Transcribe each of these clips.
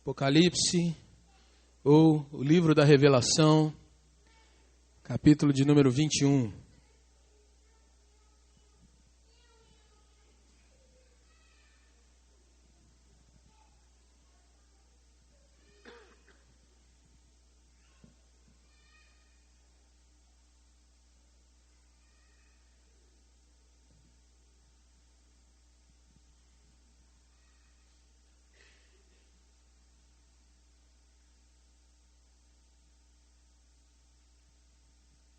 Apocalipse, ou o livro da Revelação, capítulo de número 21.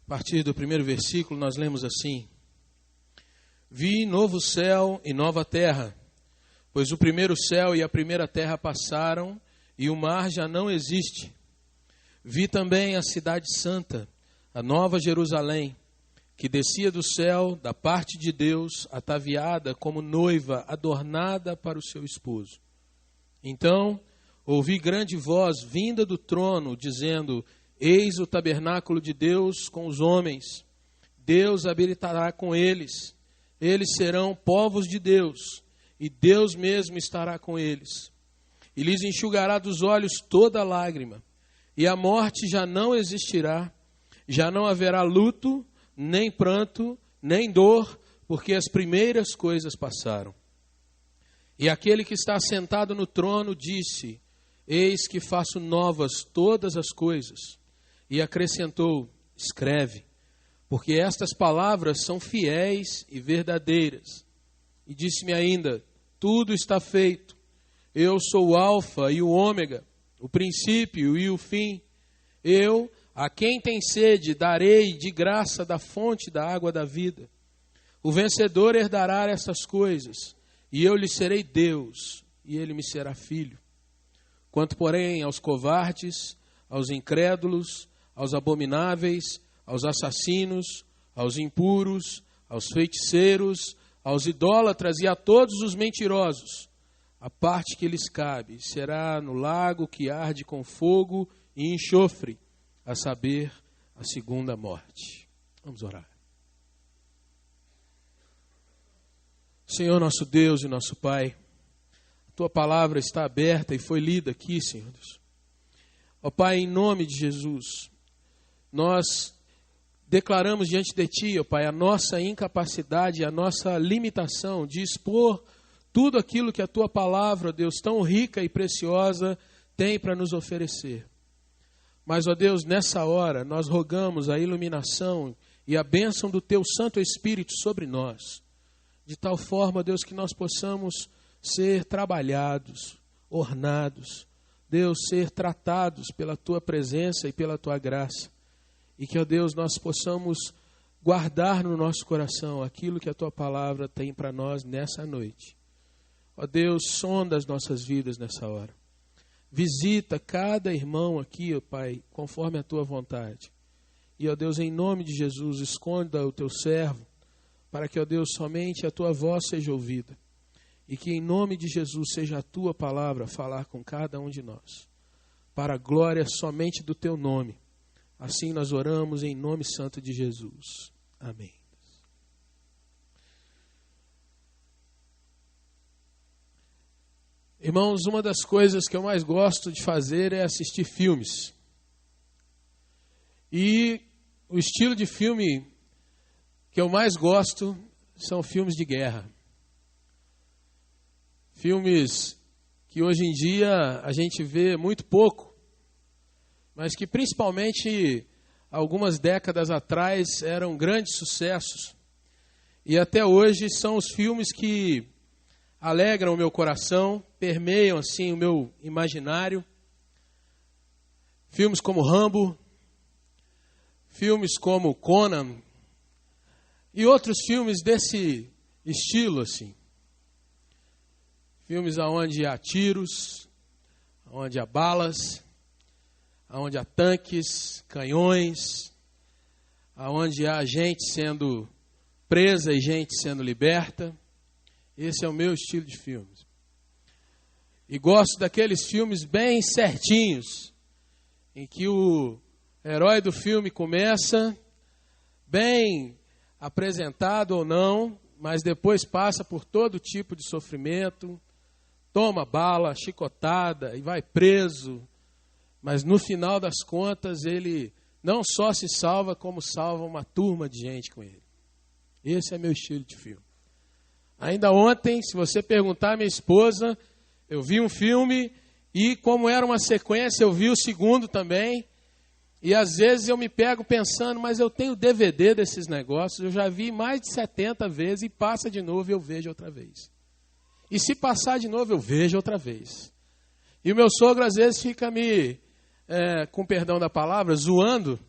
A partir do primeiro versículo, nós lemos assim: Vi novo céu e nova terra, pois o primeiro céu e a primeira terra passaram, e o mar já não existe. Vi também a cidade santa, a nova Jerusalém, que descia do céu, da parte de Deus, ataviada como noiva adornada para o seu esposo. Então, ouvi grande voz vinda do trono, dizendo: Eis o tabernáculo de Deus com os homens. Deus habitará com eles. Eles serão povos de Deus, e Deus mesmo estará com eles. E lhes enxugará dos olhos toda lágrima, e a morte já não existirá. Já não haverá luto, nem pranto, nem dor, porque as primeiras coisas passaram. E aquele que está sentado no trono disse: Eis que faço novas todas as coisas. E acrescentou: escreve, porque estas palavras são fiéis e verdadeiras. E disse-me ainda: tudo está feito. Eu sou o Alfa e o Ômega, o princípio e o fim. Eu, a quem tem sede, darei de graça da fonte da água da vida. O vencedor herdará estas coisas, e eu lhe serei Deus, e ele me será filho. Quanto, porém, aos covardes, aos incrédulos, aos abomináveis, aos assassinos, aos impuros, aos feiticeiros, aos idólatras e a todos os mentirosos, a parte que lhes cabe será no lago que arde com fogo e enxofre, a saber, a segunda morte. Vamos orar. Senhor nosso Deus e nosso Pai, a Tua palavra está aberta e foi lida aqui, Senhor Deus. Ó Pai, em nome de Jesus, nós declaramos diante de Ti, ó Pai, a nossa incapacidade, a nossa limitação de expor tudo aquilo que a Tua palavra, Deus, tão rica e preciosa, tem para nos oferecer. Mas, ó Deus, nessa hora, nós rogamos a iluminação e a bênção do Teu Santo Espírito sobre nós, de tal forma, Deus, que nós possamos ser trabalhados, ornados, Deus, ser tratados pela Tua presença e pela Tua graça. E que, ó Deus, nós possamos guardar no nosso coração aquilo que a Tua palavra tem para nós nessa noite. Ó Deus, sonda as nossas vidas nessa hora. Visita cada irmão aqui, ó Pai, conforme a Tua vontade. E, ó Deus, em nome de Jesus, esconda o Teu servo, para que, ó Deus, somente a Tua voz seja ouvida. E que, em nome de Jesus, seja a Tua palavra falar com cada um de nós. Para a glória somente do Teu nome. Assim nós oramos em nome santo de Jesus. Amém. Irmãos, uma das coisas que eu mais gosto de fazer é assistir filmes. E o estilo de filme que eu mais gosto são filmes de guerra. Filmes que hoje em dia a gente vê muito pouco, mas que principalmente algumas décadas atrás eram grandes sucessos. E até hoje são os filmes que alegram o meu coração, permeiam assim o meu imaginário. Filmes como Rambo, filmes como Conan e outros filmes desse estilo assim. Filmes onde há tiros, onde há balas, onde há tanques, canhões, onde há gente sendo presa e gente sendo liberta. Esse é o meu estilo de filmes. E gosto daqueles filmes bem certinhos, em que o herói do filme começa bem apresentado ou não, mas depois passa por todo tipo de sofrimento, toma bala, chicotada e vai preso. Mas no final das contas ele não só se salva, como salva uma turma de gente com ele. Esse é meu estilo de filme. Ainda ontem, se você perguntar à minha esposa, eu vi um filme e como era uma sequência, eu vi o segundo também. E às vezes eu me pego pensando, mas eu tenho DVD desses negócios, eu já vi mais de 70 vezes e passa de novo e eu vejo outra vez. E se passar de novo, eu vejo outra vez. E o meu sogro às vezes fica com perdão da palavra, zoando,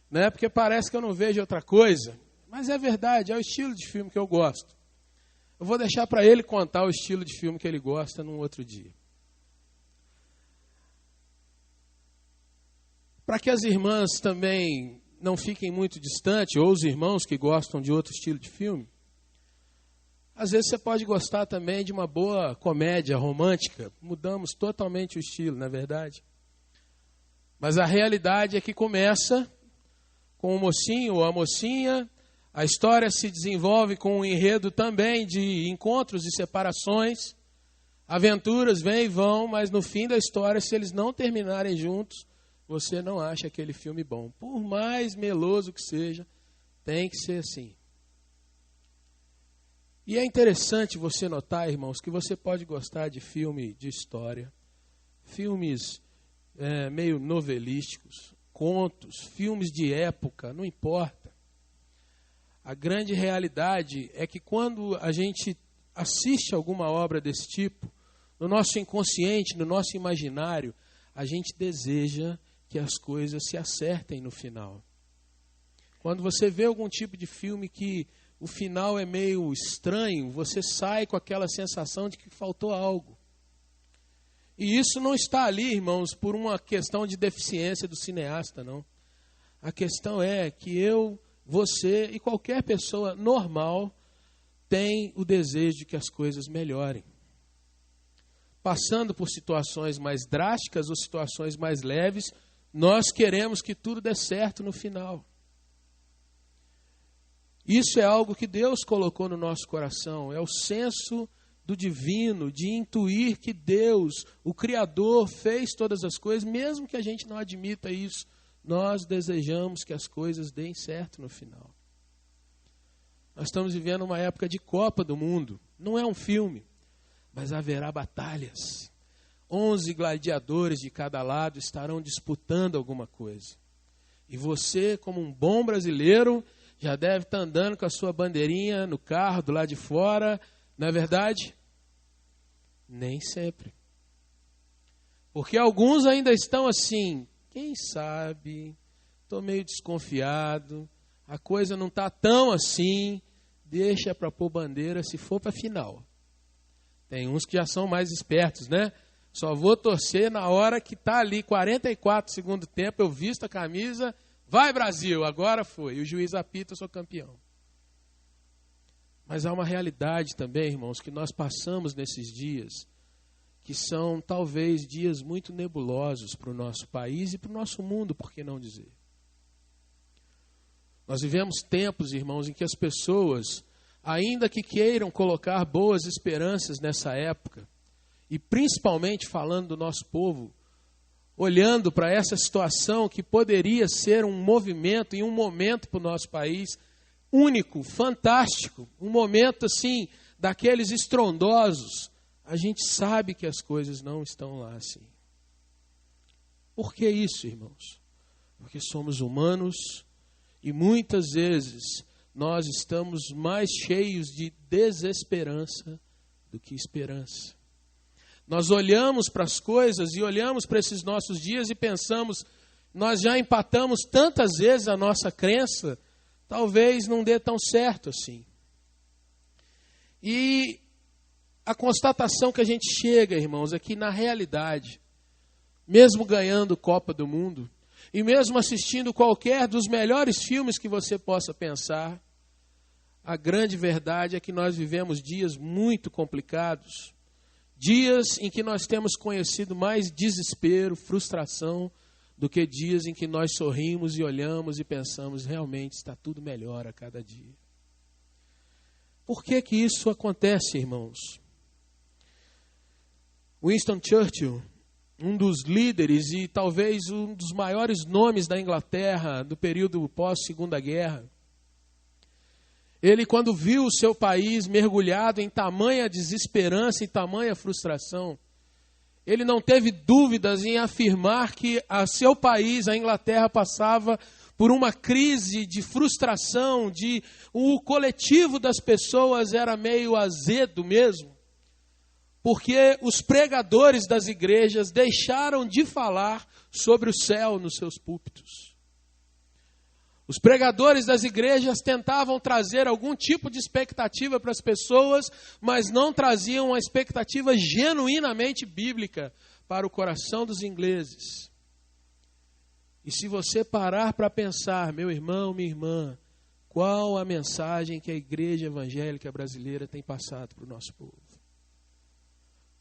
né? Porque parece que eu não vejo outra coisa. Mas é verdade, é o estilo de filme que eu gosto. Eu vou deixar para ele contar o estilo de filme que ele gosta num outro dia. Para que as irmãs também não fiquem muito distantes, ou os irmãos que gostam de outro estilo de filme, às vezes você pode gostar também de uma boa comédia romântica. Mudamos totalmente o estilo, não é verdade? Mas a realidade é que começa com o mocinho ou a mocinha, a história se desenvolve com um enredo também de encontros e separações, aventuras vêm e vão, mas no fim da história, se eles não terminarem juntos, você não acha aquele filme bom. Por mais meloso que seja, tem que ser assim. E é interessante você notar, irmãos, que você pode gostar de filme de história, filmes meio novelísticos, contos, filmes de época, não importa. A grande realidade é que quando a gente assiste alguma obra desse tipo, no nosso inconsciente, no nosso imaginário, a gente deseja que as coisas se acertem no final. Quando você vê algum tipo de filme que o final é meio estranho, você sai com aquela sensação de que faltou algo. E isso não está ali, irmãos, por uma questão de deficiência do cineasta, não. A questão é que eu, você e qualquer pessoa normal tem o desejo de que as coisas melhorem. Passando por situações mais drásticas ou situações mais leves, nós queremos que tudo dê certo no final. Isso é algo que Deus colocou no nosso coração, é o senso do divino, de intuir que Deus, o Criador, fez todas as coisas, mesmo que a gente não admita isso, nós desejamos que as coisas deem certo no final. Nós estamos vivendo uma época de Copa do Mundo, não é um filme, mas haverá batalhas. 11 gladiadores de cada lado estarão disputando alguma coisa. E você, como um bom brasileiro, já deve estar andando com a sua bandeirinha no carro, do lado de fora. Não é verdade? Nem sempre. Porque alguns ainda estão assim, quem sabe, estou meio desconfiado, a coisa não está tão assim, deixa para pôr bandeira se for para a final. Tem uns que já são mais espertos, né? Só vou torcer na hora que está ali, 44 segundo tempo, eu visto a camisa, vai Brasil, agora foi. E o juiz apita, eu sou campeão. Mas há uma realidade também, irmãos, que nós passamos nesses dias, que são talvez dias muito nebulosos para o nosso país e para o nosso mundo, por que não dizer? Nós vivemos tempos, irmãos, em que as pessoas, ainda que queiram colocar boas esperanças nessa época, e principalmente falando do nosso povo, olhando para essa situação que poderia ser um movimento e um momento para o nosso país único, fantástico, um momento assim, daqueles estrondosos, a gente sabe que as coisas não estão lá assim. Por que isso, irmãos? Porque somos humanos e muitas vezes nós estamos mais cheios de desesperança do que esperança. Nós olhamos para as coisas e olhamos para esses nossos dias e pensamos, nós já empatamos tantas vezes a nossa crença, talvez não dê tão certo assim. E a constatação que a gente chega, irmãos, é que na realidade, mesmo ganhando Copa do Mundo, e mesmo assistindo qualquer dos melhores filmes que você possa pensar, a grande verdade é que nós vivemos dias muito complicados, dias em que nós temos conhecido mais desespero, frustração, do que dias em que nós sorrimos e olhamos e pensamos, realmente está tudo melhor a cada dia. Por que que isso acontece, irmãos? Winston Churchill, um dos líderes e talvez um dos maiores nomes da Inglaterra do período pós-Segunda Guerra, ele, quando viu o seu país mergulhado em tamanha desesperança e tamanha frustração, ele não teve dúvidas em afirmar que a seu país, a Inglaterra, passava por uma crise de frustração, o coletivo das pessoas era meio azedo mesmo, porque os pregadores das igrejas deixaram de falar sobre o céu nos seus púlpitos. Os pregadores das igrejas tentavam trazer algum tipo de expectativa para as pessoas, mas não traziam uma expectativa genuinamente bíblica para o coração dos ingleses. E se você parar para pensar, meu irmão, minha irmã, qual a mensagem que a igreja evangélica brasileira tem passado para o nosso povo?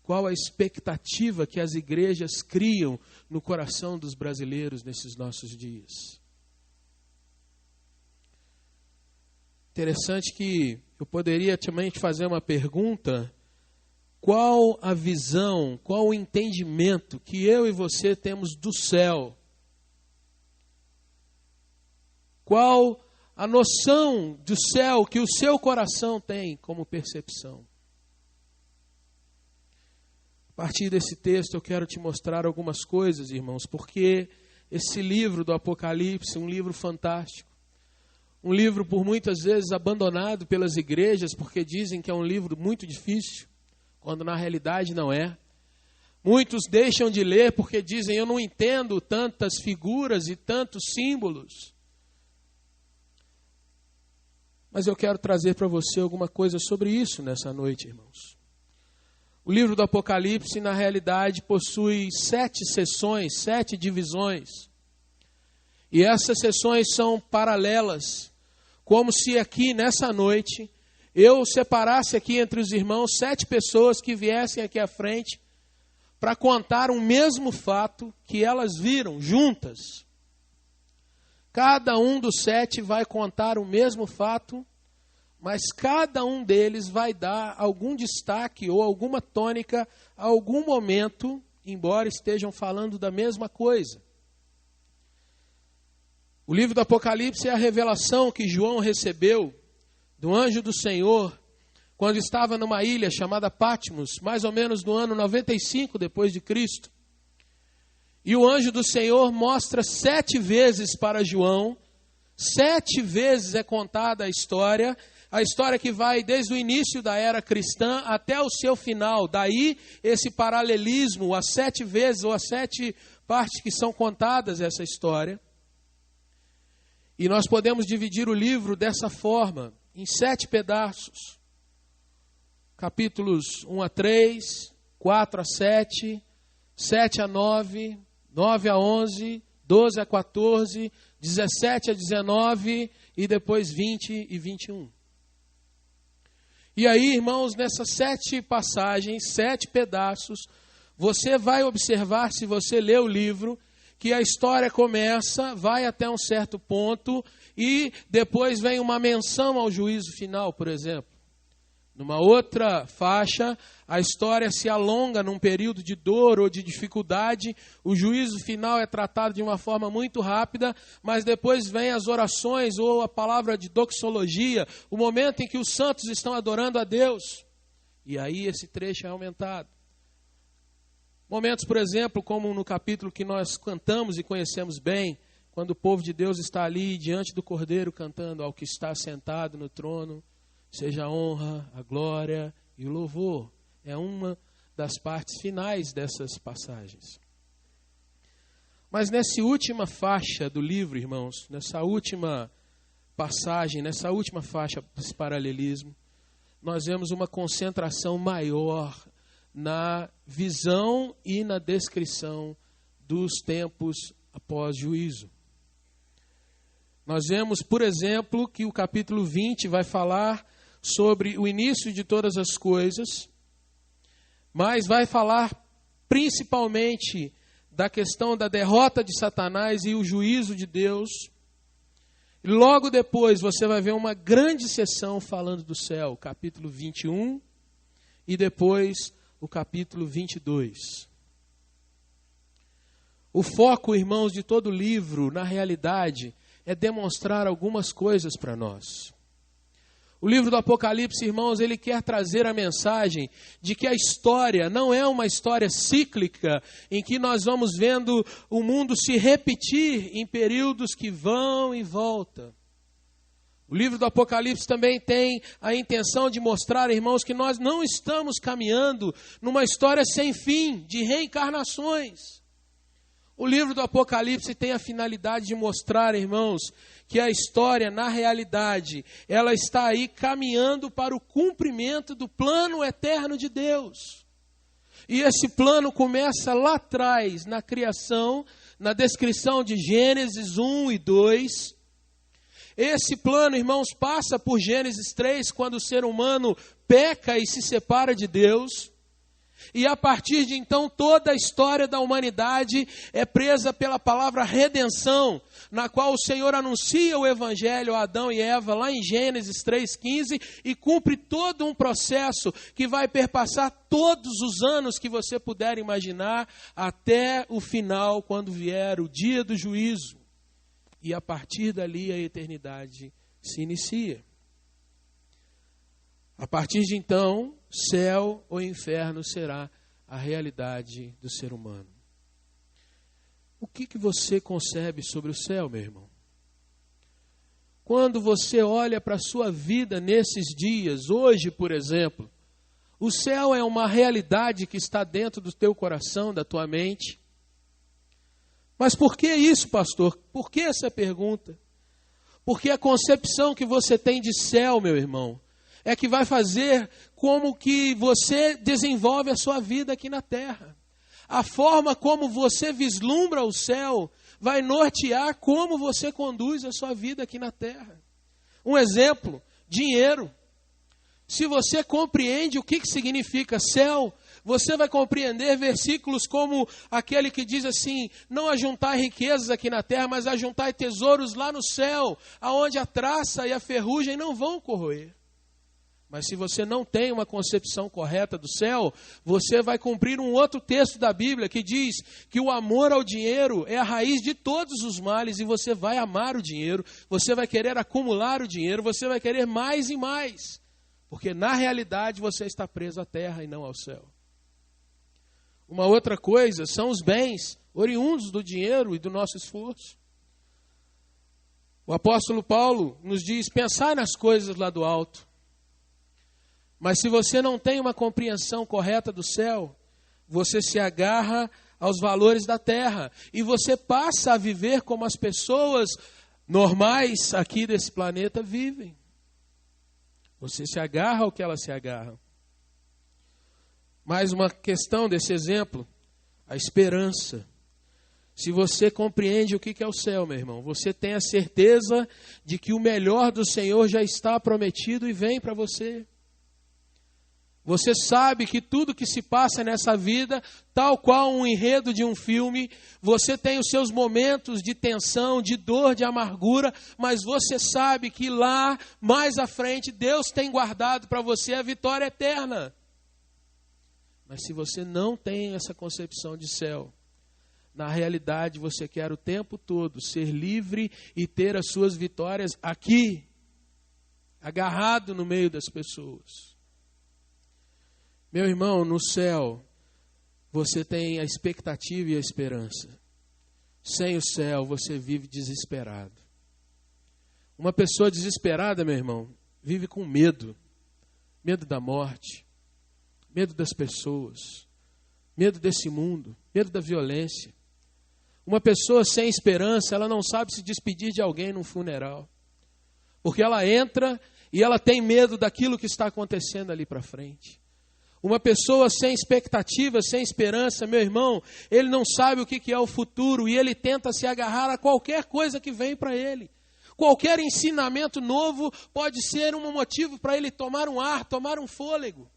Qual a expectativa que as igrejas criam no coração dos brasileiros nesses nossos dias? Interessante que eu poderia também te fazer uma pergunta: qual a visão, qual o entendimento que eu e você temos do céu? Qual a noção do céu que o seu coração tem como percepção? A partir desse texto eu quero te mostrar algumas coisas, irmãos, porque esse livro do Apocalipse é um livro fantástico. Um livro por muitas vezes abandonado pelas igrejas, porque dizem que é um livro muito difícil, quando na realidade não é. Muitos deixam de ler porque dizem, eu não entendo tantas figuras e tantos símbolos. Mas eu quero trazer para você alguma coisa sobre isso nessa noite, irmãos. O livro do Apocalipse, na realidade, possui 7 seções, 7 divisões. E essas seções são paralelas. Como se aqui, nessa noite, eu separasse aqui entre os irmãos 7 pessoas que viessem aqui à frente para contar o mesmo fato que elas viram juntas. Cada um dos 7 vai contar o mesmo fato, mas cada um deles vai dar algum destaque ou alguma tônica a algum momento, embora estejam falando da mesma coisa. O livro do Apocalipse é a revelação que João recebeu do anjo do Senhor quando estava numa ilha chamada Patmos, mais ou menos no ano 95 depois de Cristo. E o anjo do Senhor mostra 7 vezes para João, 7 vezes é contada a história que vai desde o início da era cristã até o seu final. Daí esse paralelismo, as 7 vezes ou as 7 partes que são contadas essa história. E nós podemos dividir o livro dessa forma, em 7 pedaços. Capítulos 1 a 3, 4 a 7, 7 a 9, 9 a 11, 12 a 14, 17 a 19 e depois 20 e 21. E aí, irmãos, nessas 7 passagens, 7 pedaços, você vai observar, se você ler o livro, que a história começa, vai até um certo ponto e depois vem uma menção ao juízo final, por exemplo. Numa outra faixa, a história se alonga num período de dor ou de dificuldade. O juízo final é tratado de uma forma muito rápida, mas depois vem as orações ou a palavra de doxologia, o momento em que os santos estão adorando a Deus. E aí esse trecho é aumentado. Momentos, por exemplo, como no capítulo que nós cantamos e conhecemos bem, quando o povo de Deus está ali diante do Cordeiro cantando ao que está sentado no trono, seja a honra, a glória e o louvor. É uma das partes finais dessas passagens. Mas nessa última faixa do livro, irmãos, nessa última passagem, nessa última faixa desse paralelismo, nós vemos uma concentração maior na visão e na descrição dos tempos após juízo. Nós vemos, por exemplo, que o capítulo 20 vai falar sobre o início de todas as coisas, mas vai falar principalmente da questão da derrota de Satanás e o juízo de Deus. E logo depois você vai ver uma grande sessão falando do céu, capítulo 21, e depois, o capítulo 22. O foco, irmãos, de todo o livro, na realidade, é demonstrar algumas coisas para nós. O livro do Apocalipse, irmãos, ele quer trazer a mensagem de que a história não é uma história cíclica, em que nós vamos vendo o mundo se repetir em períodos que vão e voltam. O livro do Apocalipse também tem a intenção de mostrar, irmãos, que nós não estamos caminhando numa história sem fim de reencarnações. O livro do Apocalipse tem a finalidade de mostrar, irmãos, que a história, na realidade, ela está aí caminhando para o cumprimento do plano eterno de Deus. E esse plano começa lá atrás, na criação, na descrição de Gênesis 1 e 2. Esse plano, irmãos, passa por Gênesis 3, quando o ser humano peca e se separa de Deus. E a partir de então, toda a história da humanidade é presa pela palavra redenção, na qual o Senhor anuncia o Evangelho a Adão e Eva, lá em Gênesis 3,15, e cumpre todo um processo que vai perpassar todos os anos que você puder imaginar, até o final, quando vier o dia do juízo. E a partir dali a eternidade se inicia. A partir de então, céu ou inferno será a realidade do ser humano. O que você concebe sobre o céu, meu irmão? Quando você olha para a sua vida nesses dias, hoje, por exemplo, o céu é uma realidade que está dentro do teu coração, da tua mente. Mas por que isso, pastor? Por que essa pergunta? Porque a concepção que você tem de céu, meu irmão, é que vai fazer como que você desenvolve a sua vida aqui na terra. A forma como você vislumbra o céu vai nortear como você conduz a sua vida aqui na terra. Um exemplo, dinheiro. Se você compreende o que significa céu, você vai compreender versículos como aquele que diz assim: não ajuntai riquezas aqui na terra, mas ajuntai tesouros lá no céu, aonde a traça e a ferrugem não vão corroer. Mas se você não tem uma concepção correta do céu, você vai cumprir um outro texto da Bíblia que diz que o amor ao dinheiro é a raiz de todos os males, e você vai amar o dinheiro, você vai querer acumular o dinheiro, você vai querer mais e mais, porque na realidade você está preso à terra e não ao céu. Uma outra coisa são os bens oriundos do dinheiro e do nosso esforço. O apóstolo Paulo nos diz: pensai nas coisas lá do alto. Mas se você não tem uma compreensão correta do céu, você se agarra aos valores da terra e você passa a viver como as pessoas normais aqui desse planeta vivem. Você se agarra ao que elas se agarram. Mais uma questão desse exemplo, a esperança. Se você compreende o que é o céu, meu irmão, você tem a certeza de que o melhor do Senhor já está prometido e vem para você. Você sabe que tudo que se passa nessa vida, tal qual um enredo de um filme, você tem os seus momentos de tensão, de dor, de amargura, mas você sabe que lá, mais à frente, Deus tem guardado para você a vitória eterna. Mas se você não tem essa concepção de céu, na realidade você quer o tempo todo ser livre e ter as suas vitórias aqui, agarrado no meio das pessoas. Meu irmão, no céu, você tem a expectativa e a esperança. Sem o céu, você vive desesperado. Uma pessoa desesperada, meu irmão, vive com medo. Medo da morte, medo das pessoas, medo desse mundo, medo da violência. Uma pessoa sem esperança, ela não sabe se despedir de alguém num funeral. Porque ela entra e ela tem medo daquilo que está acontecendo ali para frente. Uma pessoa sem expectativa, sem esperança, meu irmão, ele não sabe o que é o futuro e ele tenta se agarrar a qualquer coisa que vem para ele. Qualquer ensinamento novo pode ser um motivo para ele tomar um ar, tomar um fôlego.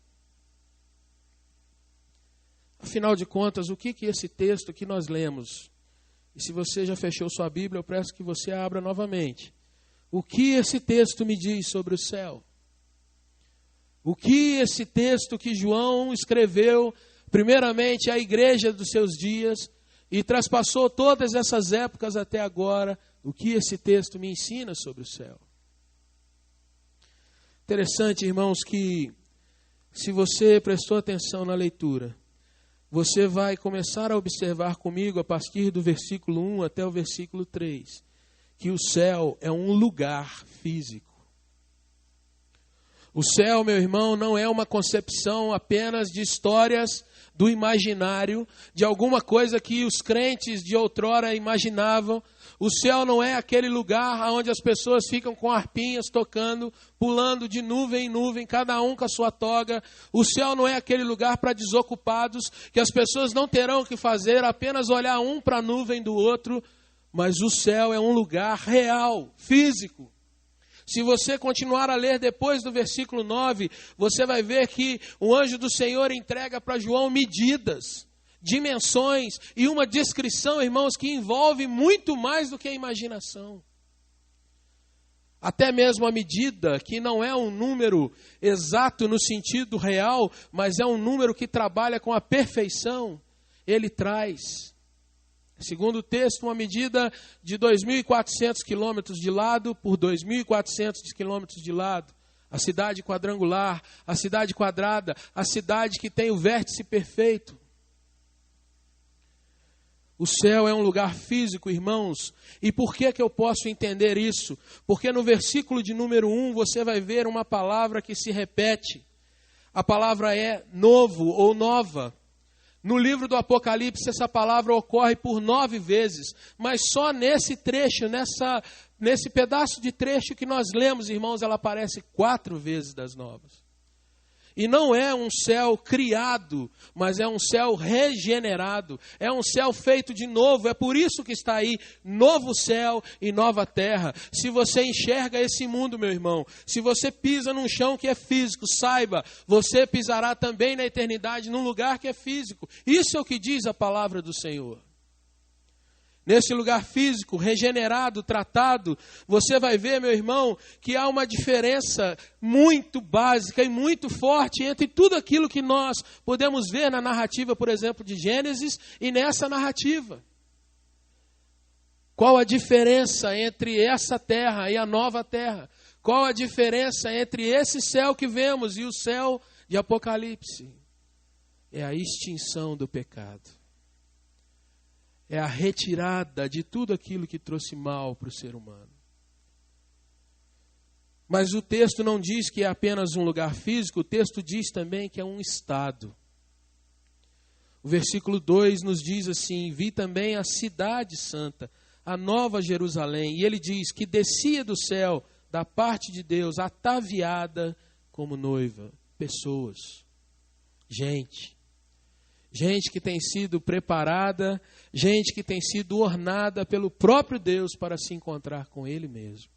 Afinal de contas, o que esse texto que nós lemos? E se você já fechou sua Bíblia, eu peço que você abra novamente. O que esse texto me diz sobre o céu? O que esse texto que João escreveu, primeiramente à igreja dos seus dias, e traspassou todas essas épocas até agora, o que esse texto me ensina sobre o céu. Interessante, irmãos, que se você prestou atenção na leitura, você vai começar a observar comigo, a partir do versículo 1 até o versículo 3, que o céu é um lugar físico. O céu, meu irmão, não é uma concepção apenas de histórias do imaginário, de alguma coisa que os crentes de outrora imaginavam. O céu não é aquele lugar onde as pessoas ficam com harpinhas tocando, pulando de nuvem em nuvem, cada um com a sua toga. O céu não é aquele lugar para desocupados, que as pessoas não terão o que fazer, apenas olhar um para a nuvem do outro. Mas o céu é um lugar real, físico. Se você continuar a ler depois do versículo 9, você vai ver que o anjo do Senhor entrega para João medidas, dimensões e uma descrição, irmãos, que envolve muito mais do que a imaginação. Até mesmo a medida, que não é um número exato no sentido real, mas é um número que trabalha com a perfeição, ele traz. Segundo o texto, uma medida de 2.400 quilômetros de lado por 2.400 quilômetros de lado. A cidade quadrangular, a cidade quadrada, a cidade que tem o vértice perfeito. O céu é um lugar físico, irmãos. E por que eu posso entender isso? Porque no versículo de número 1 você vai ver uma palavra que se repete. A palavra é novo ou nova. No livro do Apocalipse, essa palavra ocorre por 9 vezes, mas só nesse trecho, nesse pedaço de trecho que nós lemos, irmãos, ela aparece 4 vezes das novas. E não é um céu criado, mas é um céu regenerado, é um céu feito de novo, é por isso que está aí, novo céu e nova terra. Se você enxerga esse mundo, meu irmão, se você pisa num chão que é físico, saiba, você pisará também na eternidade num lugar que é físico. Isso é o que diz a palavra do Senhor. Nesse lugar físico, regenerado, tratado, você vai ver, meu irmão, que há uma diferença muito básica e muito forte entre tudo aquilo que nós podemos ver na narrativa, por exemplo, de Gênesis e nessa narrativa. Qual a diferença entre essa terra e a nova terra? Qual a diferença entre esse céu que vemos e o céu de Apocalipse? É a extinção do pecado. É a retirada de tudo aquilo que trouxe mal para o ser humano. Mas o texto não diz que é apenas um lugar físico, o texto diz também que é um estado. O versículo 2 nos diz assim: vi também a cidade santa, a nova Jerusalém. E ele diz que descia do céu, da parte de Deus, ataviada como noiva. Pessoas, gente que tem sido preparada, gente que tem sido ornada pelo próprio Deus para se encontrar com Ele mesmo.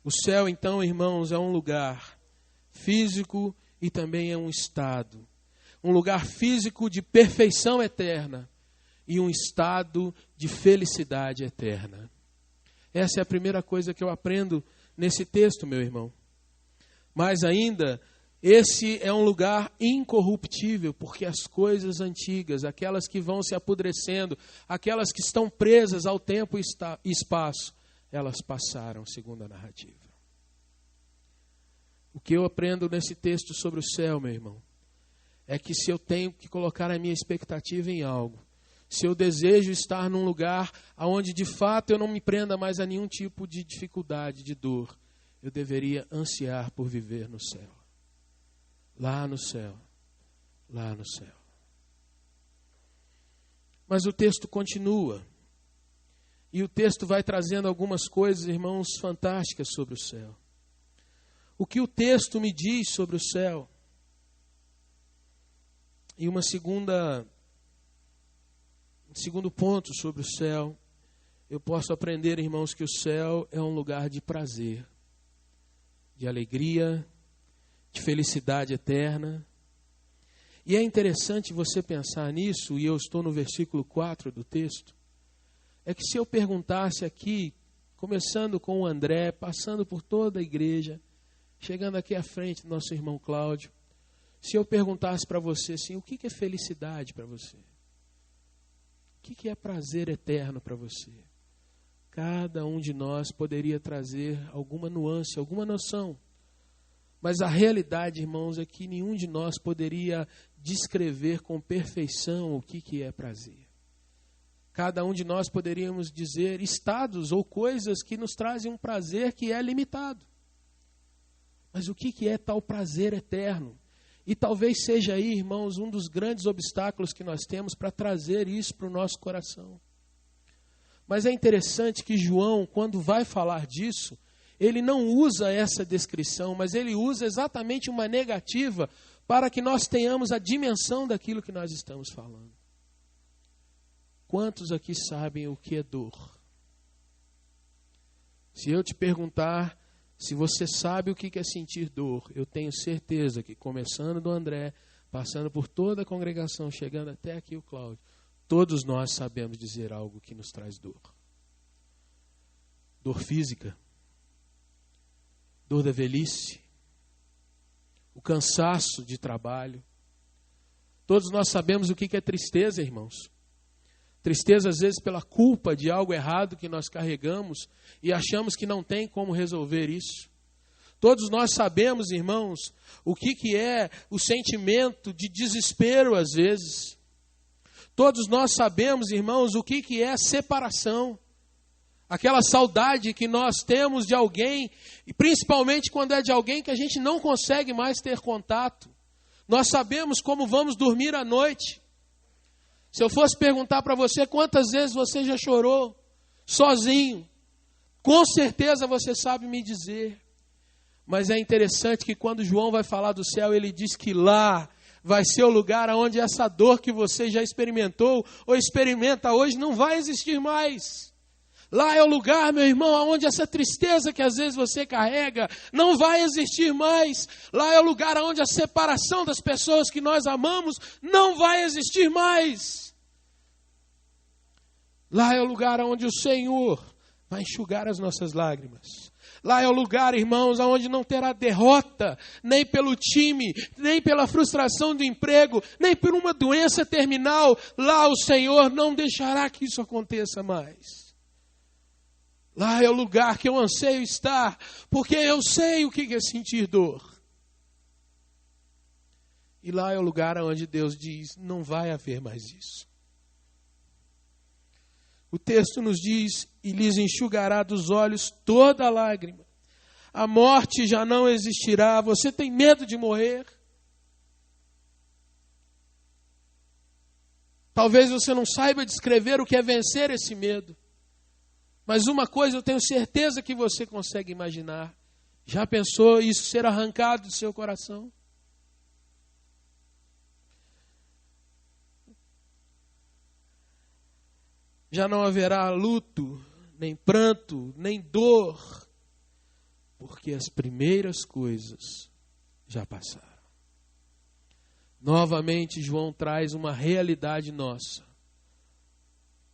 O céu, então, irmãos, é um lugar físico e também é um estado. Um lugar físico de perfeição eterna e um estado de felicidade eterna. Essa é a primeira coisa que eu aprendo nesse texto, meu irmão. Mais ainda, esse é um lugar incorruptível, porque as coisas antigas, aquelas que vão se apodrecendo, aquelas que estão presas ao tempo e espaço, elas passaram, segundo a narrativa. O que eu aprendo nesse texto sobre o céu, meu irmão, é que se eu tenho que colocar a minha expectativa em algo, se eu desejo estar num lugar onde de fato eu não me prenda mais a nenhum tipo de dificuldade, de dor, eu deveria ansiar por viver no céu. Lá no céu, lá no céu. Mas o texto continua. E o texto vai trazendo algumas coisas, irmãos, fantásticas sobre o céu. O que o texto me diz sobre o céu? E um segundo ponto sobre o céu, eu posso aprender, irmãos, que o céu é um lugar de prazer, de alegria, de felicidade eterna. E é interessante você pensar nisso, e eu estou no versículo 4 do texto, é que se eu perguntasse aqui, começando com o André, passando por toda a igreja, chegando aqui à frente do nosso irmão Cláudio, se eu perguntasse para você assim, o que é felicidade para você? O que é prazer eterno para você? Cada um de nós poderia trazer alguma nuance, alguma noção. Mas a realidade, irmãos, é que nenhum de nós poderia descrever com perfeição o que é prazer. Cada um de nós poderíamos dizer estados ou coisas que nos trazem um prazer que é limitado. Mas o que é tal prazer eterno? E talvez seja aí, irmãos, um dos grandes obstáculos que nós temos para trazer isso para o nosso coração. Mas é interessante que João, quando vai falar disso, ele não usa essa descrição, mas ele usa exatamente uma negativa para que nós tenhamos a dimensão daquilo que nós estamos falando. Quantos aqui sabem o que é dor? Se eu te perguntar se você sabe o que é sentir dor, eu tenho certeza que, começando do André, passando por toda a congregação, chegando até aqui o Cláudio, todos nós sabemos dizer algo que nos traz dor. Dor física, dor da velhice, o cansaço de trabalho. Todos nós sabemos o que é tristeza, irmãos. Tristeza, às vezes, pela culpa de algo errado que nós carregamos e achamos que não tem como resolver isso. Todos nós sabemos, irmãos, o que é o sentimento de desespero, às vezes. Todos nós sabemos, irmãos, o que é separação. Aquela saudade que nós temos de alguém, e principalmente quando é de alguém que a gente não consegue mais ter contato. Nós sabemos como vamos dormir à noite. Se eu fosse perguntar para você quantas vezes você já chorou sozinho, com certeza você sabe me dizer. Mas é interessante que quando João vai falar do céu, ele diz que lá vai ser o lugar onde essa dor que você já experimentou ou experimenta hoje não vai existir mais. Lá é o lugar, meu irmão, onde essa tristeza que às vezes você carrega não vai existir mais. Lá é o lugar onde a separação das pessoas que nós amamos não vai existir mais. Lá é o lugar onde o Senhor vai enxugar as nossas lágrimas. Lá é o lugar, irmãos, onde não terá derrota, nem pelo time, nem pela frustração do emprego, nem por uma doença terminal. Lá o Senhor não deixará que isso aconteça mais. Lá é o lugar que eu anseio estar, porque eu sei o que é sentir dor. E lá é o lugar onde Deus diz, não vai haver mais isso. O texto nos diz, e lhes enxugará dos olhos toda lágrima. A morte já não existirá. Você tem medo de morrer? Talvez você não saiba descrever o que é vencer esse medo. Mas uma coisa eu tenho certeza que você consegue imaginar. Já pensou isso ser arrancado do seu coração? Já não haverá luto, nem pranto, nem dor, porque as primeiras coisas já passaram. Novamente, João traz uma realidade nossa.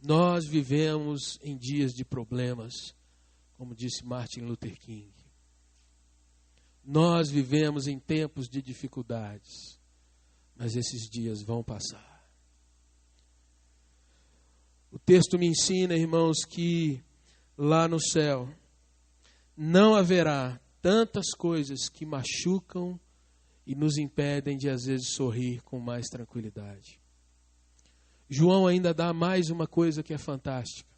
Nós vivemos em dias de problemas, como disse Martin Luther King. Nós vivemos em tempos de dificuldades, mas esses dias vão passar. O texto me ensina, irmãos, que lá no céu não haverá tantas coisas que machucam e nos impedem de, às vezes, sorrir com mais tranquilidade. João ainda dá mais uma coisa que é fantástica.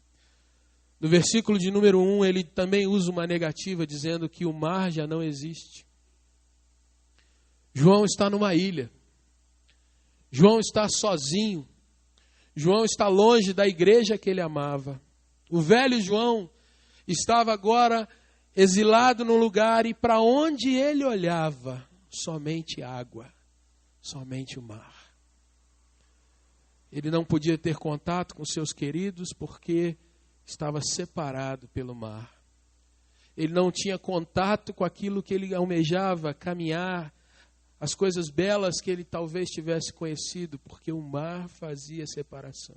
No versículo de número 1, ele também usa uma negativa, dizendo que o mar já não existe. João está numa ilha. João está sozinho. João está longe da igreja que ele amava. O velho João estava agora exilado num lugar e para onde ele olhava, somente água, somente o mar. Ele não podia ter contato com seus queridos porque estava separado pelo mar. Ele não tinha contato com aquilo que ele almejava, caminhar, as coisas belas que ele talvez tivesse conhecido, porque o mar fazia separação.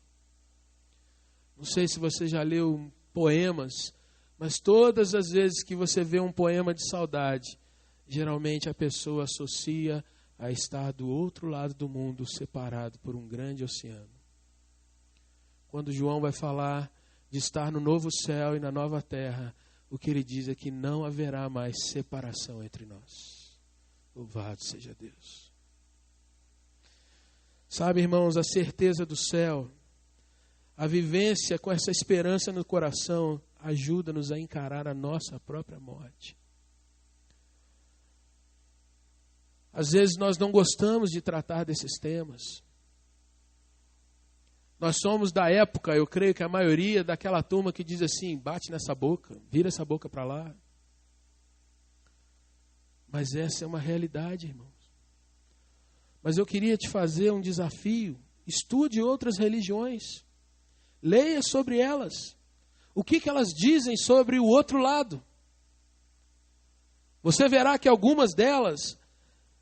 Não sei se você já leu poemas, mas todas as vezes que você vê um poema de saudade, geralmente a pessoa associa a estar do outro lado do mundo, separado por um grande oceano. Quando João vai falar de estar no novo céu e na nova terra, o que ele diz é que não haverá mais separação entre nós. Louvado seja Deus. Sabe, irmãos, a certeza do céu, a vivência com essa esperança no coração, ajuda-nos a encarar a nossa própria morte. Às vezes nós não gostamos de tratar desses temas. Nós somos da época, eu creio que a maioria daquela turma que diz assim, bate nessa boca, vira essa boca para lá. Mas essa é uma realidade, irmãos. Mas eu queria te fazer um desafio. Estude outras religiões. Leia sobre elas. O que elas dizem sobre o outro lado. Você verá que algumas delas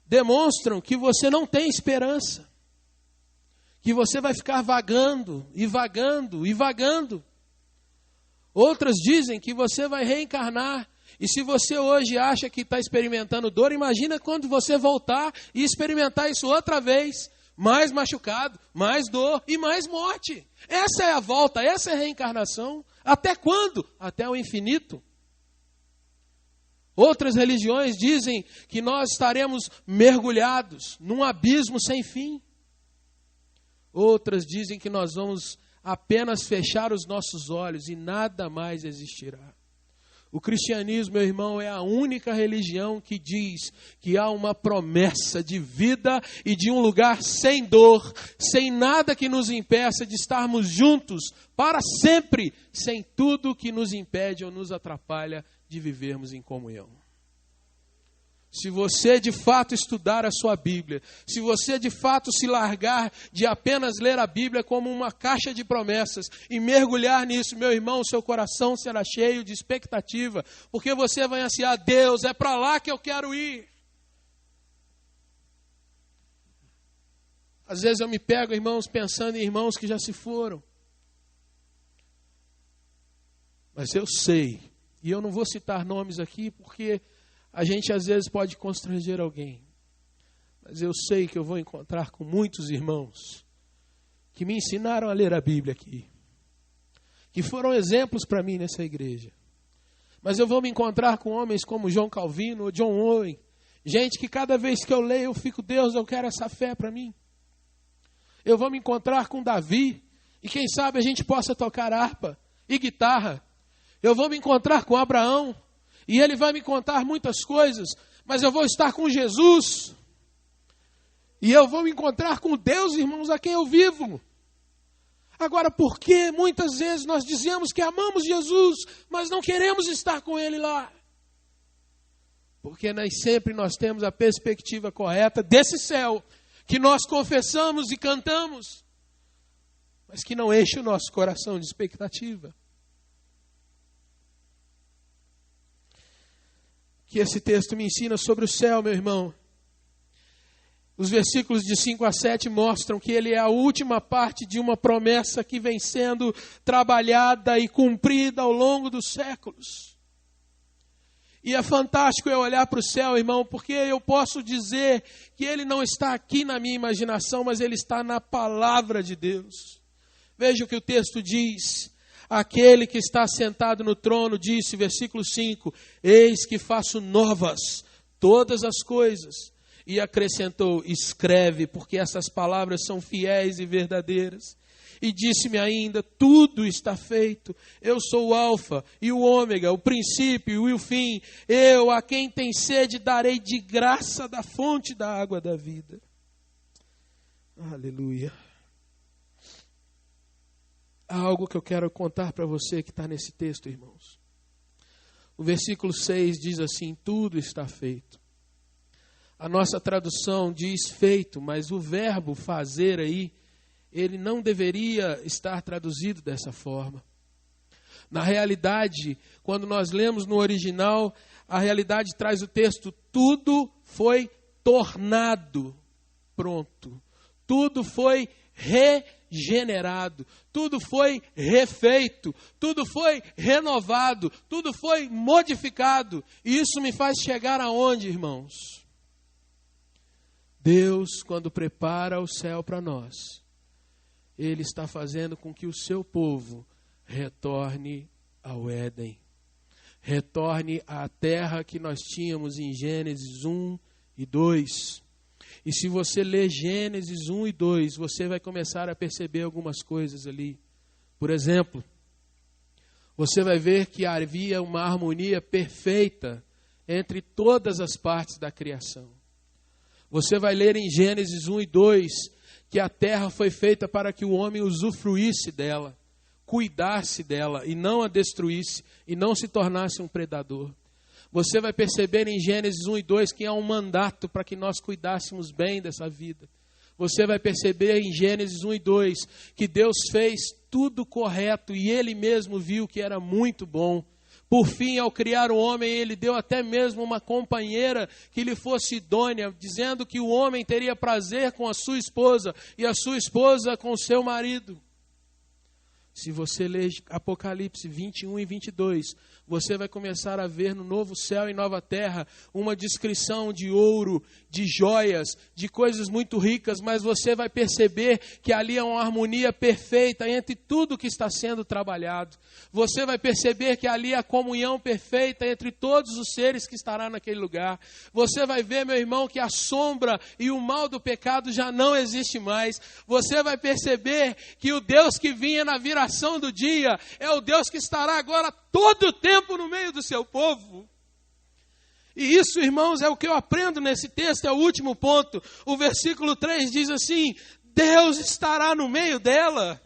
demonstram que você não tem esperança. Que você vai ficar vagando e vagando e vagando. Outras dizem que você vai reencarnar. E se você hoje acha que está experimentando dor, imagina quando você voltar e experimentar isso outra vez. Mais machucado, mais dor e mais morte. Essa é a volta, essa é a reencarnação. Até quando? Até o infinito. Outras religiões dizem que nós estaremos mergulhados num abismo sem fim. Outras dizem que nós vamos apenas fechar os nossos olhos e nada mais existirá. O cristianismo, meu irmão, é a única religião que diz que há uma promessa de vida e de um lugar sem dor, sem nada que nos impeça de estarmos juntos para sempre, sem tudo que nos impede ou nos atrapalha de vivermos em comunhão. Se você de fato estudar a sua Bíblia, se você de fato se largar de apenas ler a Bíblia como uma caixa de promessas e mergulhar nisso, meu irmão, seu coração será cheio de expectativa, porque você vai ansiar, Deus, é para lá que eu quero ir. Às vezes eu me pego, irmãos, pensando em irmãos que já se foram. Mas eu sei, e eu não vou citar nomes aqui, porque a gente às vezes pode constranger alguém. Mas eu sei que eu vou encontrar com muitos irmãos que me ensinaram a ler a Bíblia aqui. Que foram exemplos para mim nessa igreja. Mas eu vou me encontrar com homens como João Calvino ou John Owen. Gente que cada vez que eu leio eu fico, Deus, eu quero essa fé para mim. Eu vou me encontrar com Davi. E quem sabe a gente possa tocar harpa e guitarra. Eu vou me encontrar com Abraão. E ele vai me contar muitas coisas, mas eu vou estar com Jesus. E eu vou me encontrar com Deus, irmãos, a quem eu vivo. Agora, por que muitas vezes nós dizemos que amamos Jesus, mas não queremos estar com Ele lá? Porque nem sempre nós temos a perspectiva correta desse céu, que nós confessamos e cantamos, mas que não enche o nosso coração de expectativa. Que esse texto me ensina sobre o céu, meu irmão. Os versículos de 5 a 7 mostram que ele é a última parte de uma promessa que vem sendo trabalhada e cumprida ao longo dos séculos. E é fantástico eu olhar para o céu, irmão, porque eu posso dizer que ele não está aqui na minha imaginação, mas ele está na palavra de Deus. Veja o que o texto diz. Aquele que está sentado no trono disse, versículo 5, eis que faço novas todas as coisas. E acrescentou, escreve, porque essas palavras são fiéis e verdadeiras. E disse-me ainda, tudo está feito. Eu sou o alfa e o ômega, o princípio e o fim. Eu, a quem tem sede, darei de graça da fonte da água da vida. Aleluia. Há algo que eu quero contar para você que está nesse texto, irmãos. O versículo 6 diz assim, tudo está feito. A nossa tradução diz feito, mas o verbo fazer aí, ele não deveria estar traduzido dessa forma. Na realidade, quando nós lemos no original, a realidade traz o texto, tudo foi tornado pronto. Tudo foi generado, tudo foi refeito, tudo foi renovado, tudo foi modificado. E isso me faz chegar aonde, irmãos? Deus, quando prepara o céu para nós, Ele está fazendo com que o seu povo retorne ao Éden. Retorne à terra que nós tínhamos em Gênesis 1 e 2. E se você ler Gênesis 1 e 2, você vai começar a perceber algumas coisas ali. Por exemplo, você vai ver que havia uma harmonia perfeita entre todas as partes da criação. Você vai ler em Gênesis 1 e 2 que a terra foi feita para que o homem usufruísse dela, cuidasse dela e não a destruísse e não se tornasse um predador. Você vai perceber em Gênesis 1 e 2 que há um mandato para que nós cuidássemos bem dessa vida. Você vai perceber em Gênesis 1 e 2 que Deus fez tudo correto e Ele mesmo viu que era muito bom. Por fim, ao criar o homem, Ele deu até mesmo uma companheira que lhe fosse idônea, dizendo que o homem teria prazer com a sua esposa e a sua esposa com o seu marido. Se você ler Apocalipse 21 e 22, você vai começar a ver no novo céu e nova terra uma descrição de ouro, de joias, de coisas muito ricas, mas você vai perceber que ali há uma harmonia perfeita entre tudo que está sendo trabalhado. Você vai perceber que ali há comunhão perfeita entre todos os seres que estarão naquele lugar. Você vai ver, meu irmão, que a sombra e o mal do pecado já não existe mais. Você vai perceber que o Deus que vinha na viração do dia é o Deus que estará agora todo o tempo no meio do seu povo. E isso, irmãos, é o que eu aprendo nesse texto, é o último ponto. O versículo 3 diz assim: Deus estará no meio dela.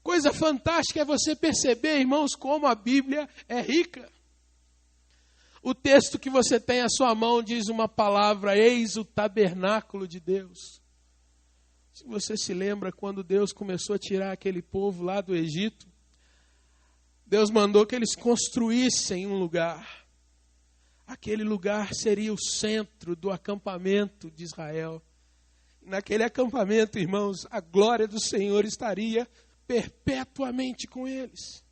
Coisa fantástica é você perceber, irmãos, como a Bíblia é rica. O texto que você tem à sua mão diz uma palavra: eis o tabernáculo de Deus. Se você se lembra quando Deus começou a tirar aquele povo lá do Egito, Deus mandou que eles construíssem um lugar. Aquele lugar seria o centro do acampamento de Israel. Naquele acampamento, irmãos, a glória do Senhor estaria perpetuamente com eles.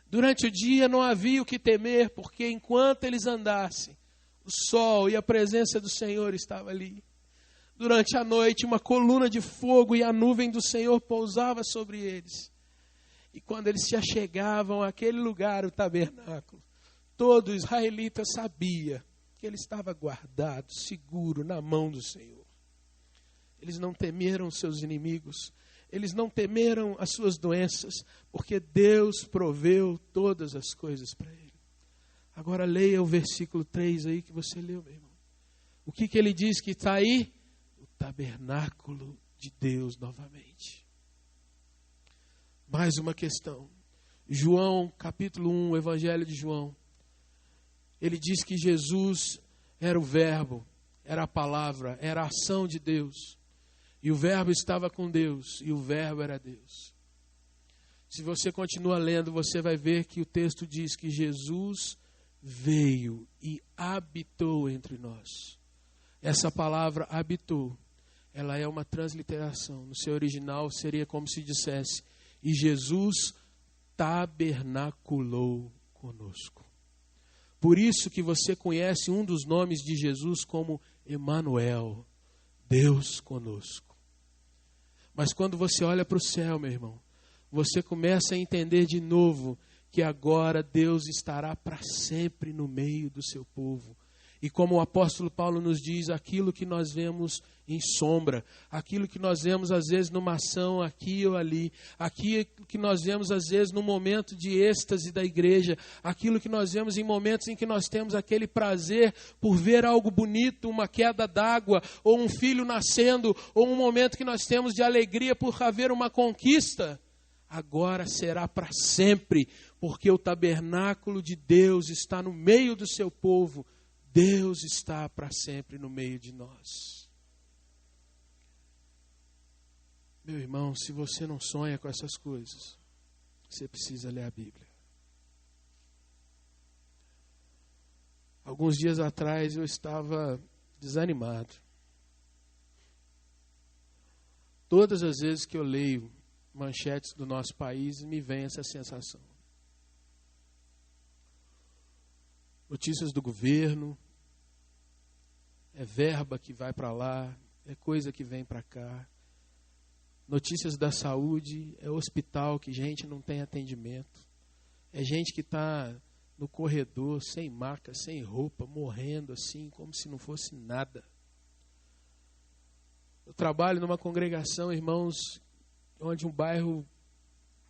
Durante o dia não havia o que temer, porque enquanto eles andassem, o sol e a presença do Senhor estava ali. Durante a noite, uma coluna de fogo e a nuvem do Senhor pousava sobre eles. E quando eles se achegavam àquele lugar, o tabernáculo, todo israelita sabia que ele estava guardado, seguro na mão do Senhor. Eles não temeram seus inimigos, eles não temeram as suas doenças, porque Deus proveu todas as coisas para ele. Agora leia o versículo 3 aí que você leu, meu irmão. O que ele diz que está aí? O tabernáculo de Deus novamente. Mais uma questão. João, capítulo 1, o Evangelho de João. Ele diz que Jesus era o verbo, era a palavra, era a ação de Deus. E o verbo estava com Deus, e o verbo era Deus. Se você continua lendo, você vai ver que o texto diz que Jesus veio e habitou entre nós. Essa palavra habitou, ela é uma transliteração. No seu original seria como se dissesse: e Jesus tabernaculou conosco. Por isso que você conhece um dos nomes de Jesus como Emanuel, Deus conosco. Mas quando você olha para o céu, meu irmão, você começa a entender de novo que agora Deus estará para sempre no meio do seu povo. E como o apóstolo Paulo nos diz, aquilo que nós vemos em sombra, aquilo que nós vemos às vezes numa ação aqui ou ali, aquilo que nós vemos às vezes no momento de êxtase da igreja, aquilo que nós vemos em momentos em que nós temos aquele prazer por ver algo bonito, uma queda d'água, ou um filho nascendo, ou um momento que nós temos de alegria por haver uma conquista, agora será para sempre, porque o tabernáculo de Deus está no meio do seu povo. Deus está para sempre no meio de nós. Meu irmão, se você não sonha com essas coisas, você precisa ler a Bíblia. Alguns dias atrás eu estava desanimado. Todas as vezes que eu leio manchetes do nosso país, me vem essa sensação. Notícias do governo, é verba que vai para lá, é coisa que vem para cá. Notícias da saúde, é hospital que gente não tem atendimento. É gente que está no corredor, sem maca, sem roupa, morrendo assim, como se não fosse nada. Eu trabalho numa congregação, irmãos, onde um bairro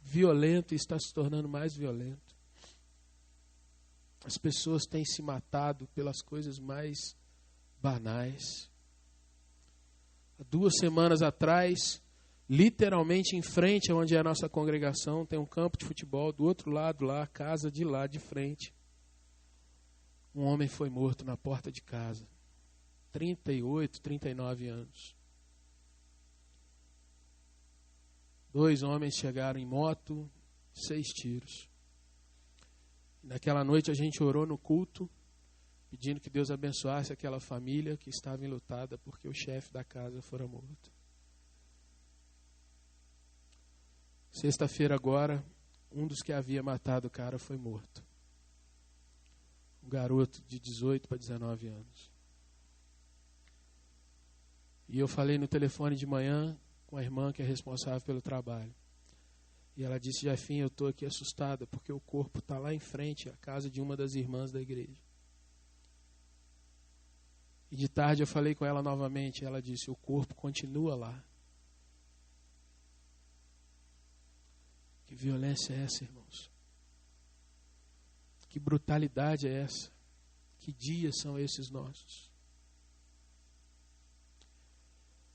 violento está se tornando mais violento. As pessoas têm se matado pelas coisas mais banais. Há 2 semanas atrás, literalmente em frente onde é a nossa congregação, tem um campo de futebol, do outro lado lá, a casa de lá de frente. Um homem foi morto na porta de casa. 38, 39 anos. 2 homens chegaram em moto, 6 tiros. Naquela noite a gente orou no culto, pedindo que Deus abençoasse aquela família que estava enlutada porque o chefe da casa fora morto. Sexta-feira agora, um dos que havia matado o cara foi morto. Um garoto de 18 para 19 anos. E eu falei no telefone de manhã com a irmã que é responsável pelo trabalho. E ela disse: Jefinho, eu estou aqui assustada porque o corpo está lá em frente, a casa de uma das irmãs da igreja. E de tarde eu falei com ela novamente, ela disse: o corpo continua lá. Que violência é essa, irmãos? Que brutalidade é essa? Que dias são esses nossos?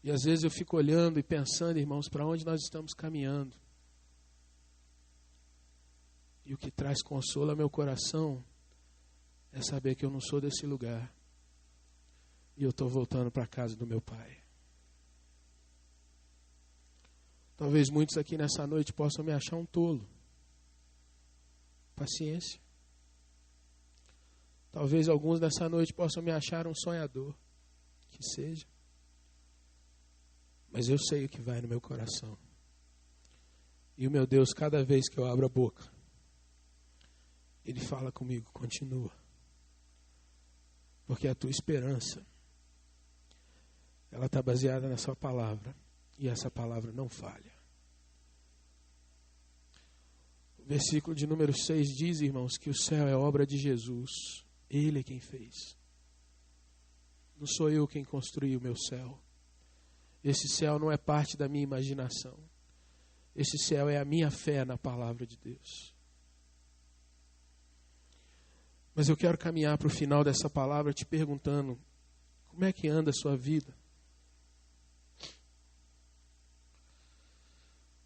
E às vezes eu fico olhando e pensando, irmãos, para onde nós estamos caminhando. E o que traz consolo ao meu coração é saber que eu não sou desse lugar. E eu estou voltando para a casa do meu pai. Talvez muitos aqui nessa noite possam me achar um tolo. Paciência. Talvez alguns nessa noite possam me achar um sonhador. Que seja. Mas eu sei o que vai no meu coração. E o meu Deus, cada vez que eu abro a boca, Ele fala comigo: continua. Porque a tua esperança, ela está baseada na sua palavra. E essa palavra não falha. O versículo de número 6 diz, irmãos, que o céu é obra de Jesus. Ele é quem fez. Não sou eu quem construiu o meu céu. Esse céu não é parte da minha imaginação. Esse céu é a minha fé na palavra de Deus. Mas eu quero caminhar para o final dessa palavra te perguntando: como é que anda a sua vida?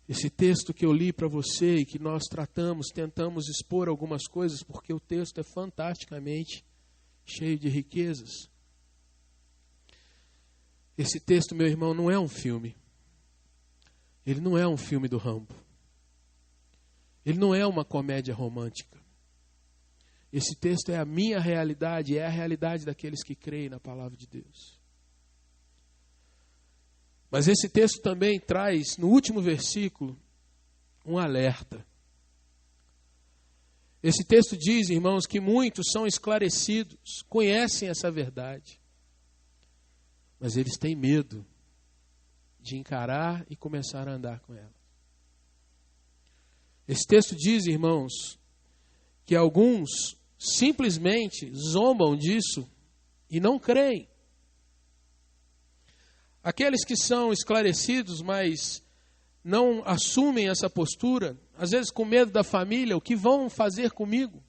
Esse texto que eu li para você e que nós tentamos expor algumas coisas, porque o texto é fantasticamente cheio de riquezas. Esse texto, meu irmão, não é um filme. Ele não é um filme do Rambo. Ele não é uma comédia romântica. Esse texto é a minha realidade, é a realidade daqueles que creem na palavra de Deus. Mas esse texto também traz, no último versículo, um alerta. Esse texto diz, irmãos, que muitos são esclarecidos, conhecem essa verdade. Mas eles têm medo de encarar e começar a andar com ela. Esse texto diz, irmãos, que alguns simplesmente zombam disso e não creem. Aqueles que são esclarecidos, mas não assumem essa postura, às vezes com medo da família, o que vão fazer comigo?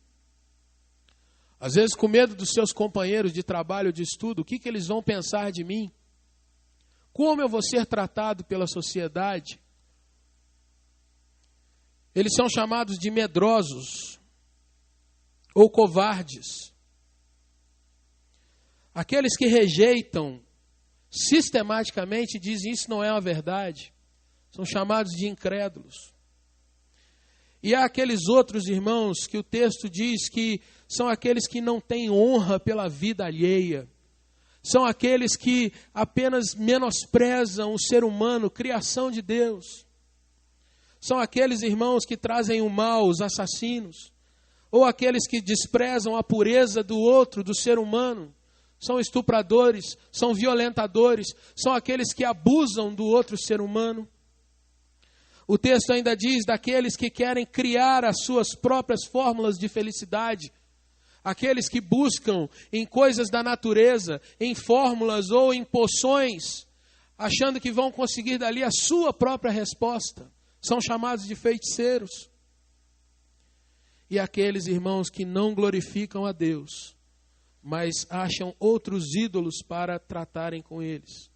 Às vezes com medo dos seus companheiros de trabalho, de estudo, o que eles vão pensar de mim? Como eu vou ser tratado pela sociedade? Eles são chamados de medrosos ou covardes. Aqueles que rejeitam sistematicamente dizem isso não é uma verdade. São chamados de incrédulos. E há aqueles outros irmãos que o texto diz que são aqueles que não têm honra pela vida alheia. São aqueles que apenas menosprezam o ser humano, criação de Deus. São aqueles irmãos que trazem o mal, os assassinos. Ou aqueles que desprezam a pureza do outro, do ser humano. São estupradores, são violentadores, são aqueles que abusam do outro ser humano. O texto ainda diz daqueles que querem criar as suas próprias fórmulas de felicidade. Aqueles que buscam em coisas da natureza, em fórmulas ou em poções, achando que vão conseguir dali a sua própria resposta. São chamados de feiticeiros. E aqueles irmãos que não glorificam a Deus, mas acham outros ídolos para tratarem com eles,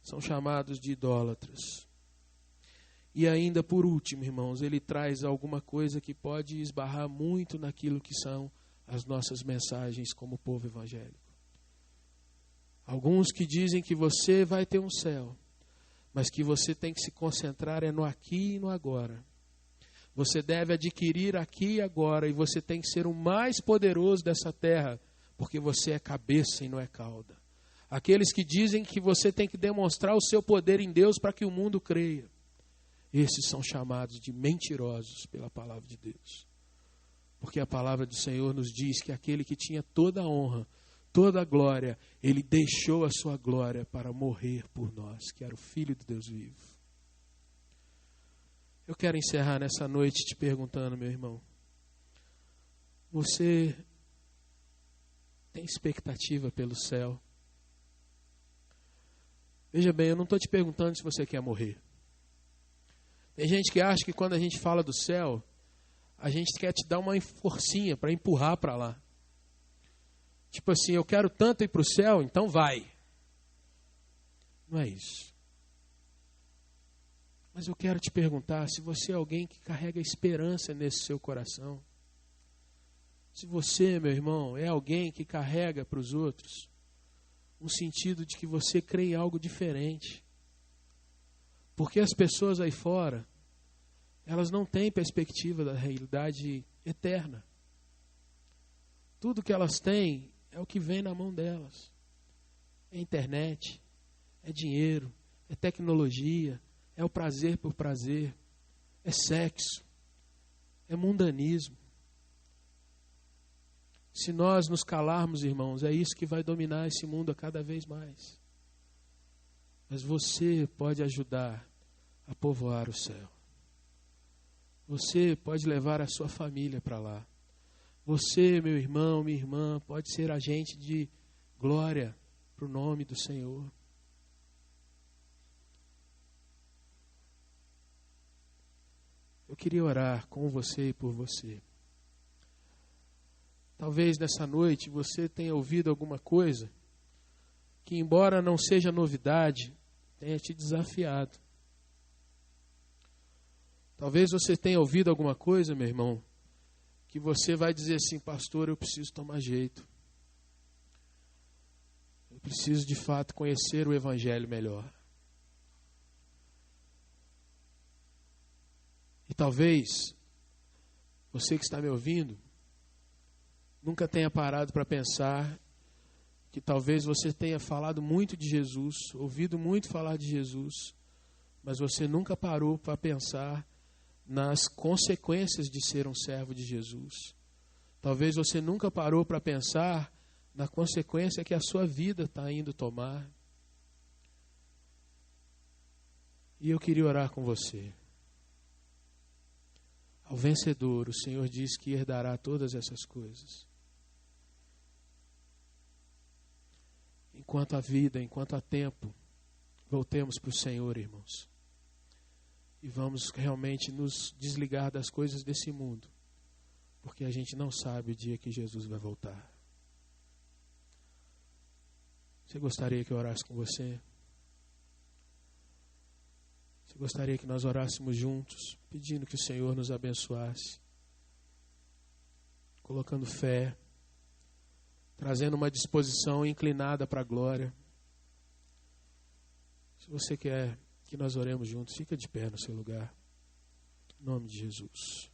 são chamados de idólatras. E ainda por último, irmãos, ele traz alguma coisa que pode esbarrar muito naquilo que são as nossas mensagens como povo evangélico. Alguns que dizem que você vai ter um céu, mas que você tem que se concentrar no aqui e no agora. Você deve adquirir aqui e agora, e você tem que ser o mais poderoso dessa terra, porque você é cabeça e não é cauda. Aqueles que dizem que você tem que demonstrar o seu poder em Deus para que o mundo creia. Esses são chamados de mentirosos pela palavra de Deus. Porque a palavra do Senhor nos diz que aquele que tinha toda a honra, toda a glória, ele deixou a sua glória para morrer por nós, que era o Filho de Deus vivo. Eu quero encerrar nessa noite te perguntando, meu irmão, você tem expectativa pelo céu? Veja bem, eu não estou te perguntando se você quer morrer. Tem gente que acha que quando a gente fala do céu, a gente quer te dar uma forcinha para empurrar para lá. Tipo assim, eu quero tanto ir para o céu, então vai. Não é isso. Mas eu quero te perguntar se você é alguém que carrega esperança nesse seu coração. Se você, meu irmão, é alguém que carrega para os outros um sentido de que você crê em algo diferente. Porque as pessoas aí fora, elas não têm perspectiva da realidade eterna. Tudo que elas têm é o que vem na mão delas. É internet, é dinheiro, é tecnologia, é o prazer por prazer, é sexo, é mundanismo. Se nós nos calarmos, irmãos, é isso que vai dominar esse mundo a cada vez mais. Mas você pode ajudar a povoar o céu. Você pode levar a sua família para lá. Você, meu irmão, minha irmã, pode ser agente de glória para o nome do Senhor. Eu queria orar com você e por você. Talvez nessa noite você tenha ouvido alguma coisa que, embora não seja novidade, tenha te desafiado. Talvez você tenha ouvido alguma coisa, meu irmão, que você vai dizer assim, pastor, eu preciso tomar jeito. Eu preciso de fato conhecer o Evangelho melhor. E talvez você que está me ouvindo nunca tenha parado para pensar que talvez você tenha falado muito de Jesus, ouvido muito falar de Jesus, mas você nunca parou para pensar nas consequências de ser um servo de Jesus. Talvez você nunca parou para pensar na consequência que a sua vida está indo tomar. E eu queria orar com você. Ao vencedor, o Senhor diz que herdará todas essas coisas. Enquanto há vida, enquanto há tempo, voltemos para o Senhor, irmãos. E vamos realmente nos desligar das coisas desse mundo, porque a gente não sabe o dia que Jesus vai voltar. Você gostaria que eu orasse com você? Você gostaria que nós orássemos juntos, pedindo que o Senhor nos abençoasse, colocando fé, trazendo uma disposição inclinada para a glória. Se você quer que nós oremos juntos, fica de pé no seu lugar. Em nome de Jesus.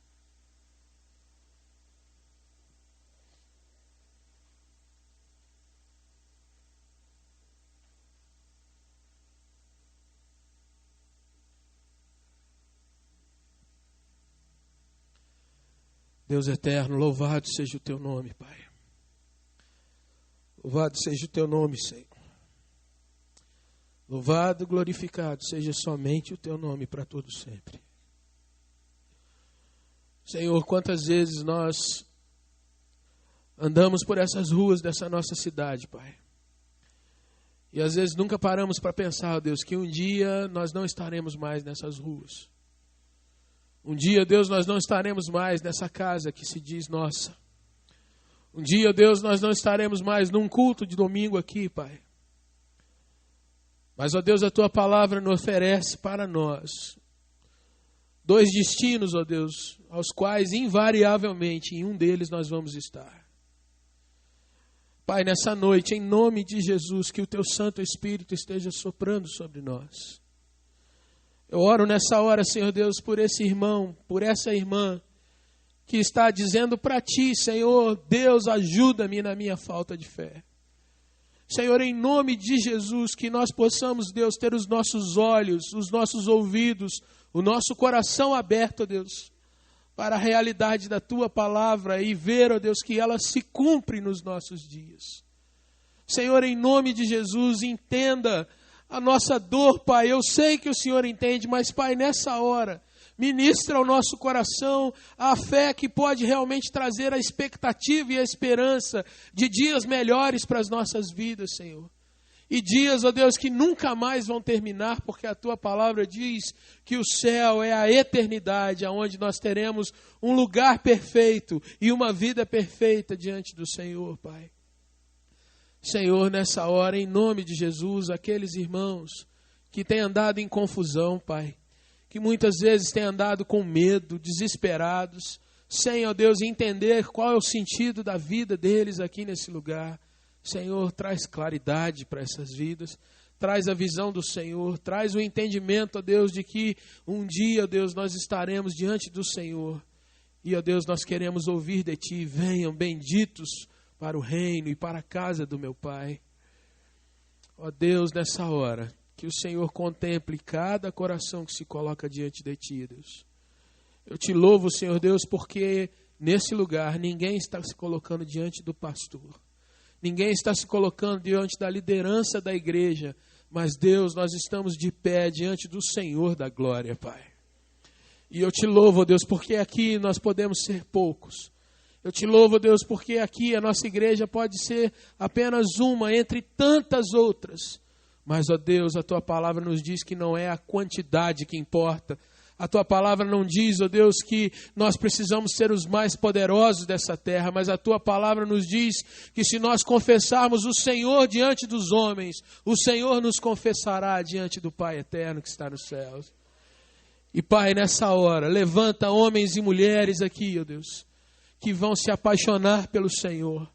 Deus eterno, louvado seja o teu nome, Pai. Louvado seja o teu nome, Senhor. Louvado, glorificado seja somente o teu nome para todo sempre. Senhor, quantas vezes nós andamos por essas ruas dessa nossa cidade, Pai. E às vezes nunca paramos para pensar, ó Deus, que um dia nós não estaremos mais nessas ruas. Um dia, Deus, nós não estaremos mais nessa casa que se diz nossa. Um dia, Deus, nós não estaremos mais num culto de domingo aqui, Pai. Mas, ó Deus, a Tua palavra nos oferece para nós 2 destinos, ó Deus, aos quais invariavelmente em um deles nós vamos estar. Pai, nessa noite, em nome de Jesus, que o Teu Santo Espírito esteja soprando sobre nós. Eu oro nessa hora, Senhor Deus, por esse irmão, por essa irmã, que está dizendo para Ti, Senhor, Deus, ajuda-me na minha falta de fé. Senhor, em nome de Jesus, que nós possamos, Deus, ter os nossos olhos, os nossos ouvidos, o nosso coração aberto, ó Deus, para a realidade da Tua palavra e ver, ó Deus, que ela se cumpre nos nossos dias. Senhor, em nome de Jesus, entenda a nossa dor, Pai. Eu sei que o Senhor entende, mas, Pai, nessa hora, ministra ao nosso coração a fé que pode realmente trazer a expectativa e a esperança de dias melhores para as nossas vidas, Senhor. E dias, ó Deus, que nunca mais vão terminar, porque a Tua palavra diz que o céu é a eternidade, onde nós teremos um lugar perfeito e uma vida perfeita diante do Senhor, Pai. Senhor, nessa hora, em nome de Jesus, aqueles irmãos que têm andado em confusão, Pai, que muitas vezes têm andado com medo, desesperados, sem, ó Deus, entender qual é o sentido da vida deles aqui nesse lugar. Senhor, traz claridade para essas vidas, traz a visão do Senhor, traz o entendimento, ó Deus, de que um dia, ó Deus, nós estaremos diante do Senhor. E, ó Deus, nós queremos ouvir de Ti, venham benditos para o reino e para a casa do meu Pai. Ó Deus, nessa hora, que o Senhor contemple cada coração que se coloca diante de Ti, Deus. Eu Te louvo, Senhor Deus, porque nesse lugar ninguém está se colocando diante do pastor. Ninguém está se colocando diante da liderança da igreja. Mas, Deus, nós estamos de pé diante do Senhor da glória, Pai. E eu Te louvo, Deus, porque aqui nós podemos ser poucos. Eu Te louvo, Deus, porque aqui a nossa igreja pode ser apenas uma entre tantas outras. Mas, ó Deus, a Tua palavra nos diz que não é a quantidade que importa. A Tua palavra não diz, ó Deus, que nós precisamos ser os mais poderosos dessa terra, mas a Tua palavra nos diz que se nós confessarmos o Senhor diante dos homens, o Senhor nos confessará diante do Pai eterno que está nos céus. E, Pai, nessa hora, levanta homens e mulheres aqui, ó Deus, que vão se apaixonar pelo Senhor,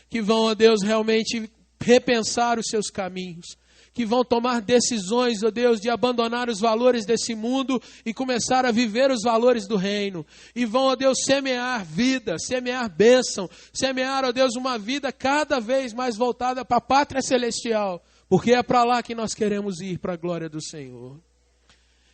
que vão, ó Deus, realmente repensar os seus caminhos, que vão tomar decisões, ó Deus, de abandonar os valores desse mundo e começar a viver os valores do reino. E vão, ó Deus, semear vida, semear bênção, semear, ó Deus, uma vida cada vez mais voltada para a pátria celestial, porque é para lá que nós queremos ir, para a glória do Senhor.